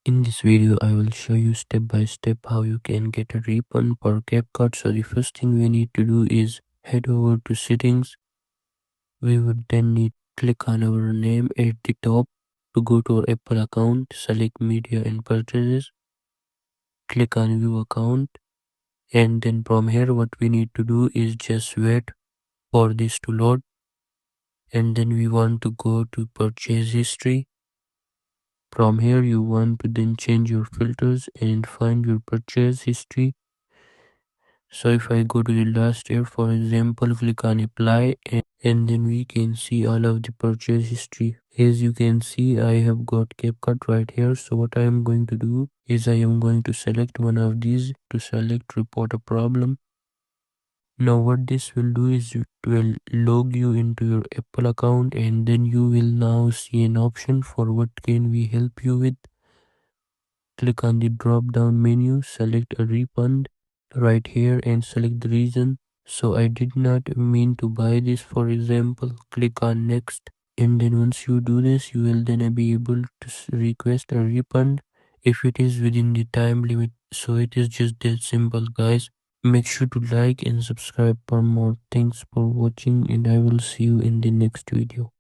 In this video, I will show you step by step how you can get a refund for CapCut. So the first thing we need to do is head over to settings. We would then need to click on our name at the top to go to our Apple account, select media and purchases, click on view account, and then from here what we need to do is just wait for this to load, and then we want to go to purchase history. From here you want to then change your filters and find your purchase history. So if I go to the last year, for example, click on apply, and then we can see all of the purchase history. As you can see, I have got CapCut right here. So what I am going to do is I am going to select one of these to select report a problem. Now what this will do is it will log you into your Apple account, and then you will now see an option for what can we help you with. Click on the drop down menu, select a refund right here and select the reason. So I did not mean to buy this, for example. Click on next, and then once you do this you will then be able to request a refund if it is within the time limit. So it is just that simple, guys. Make sure to like and subscribe for more. Thanks for watching, and I will see you in the next video.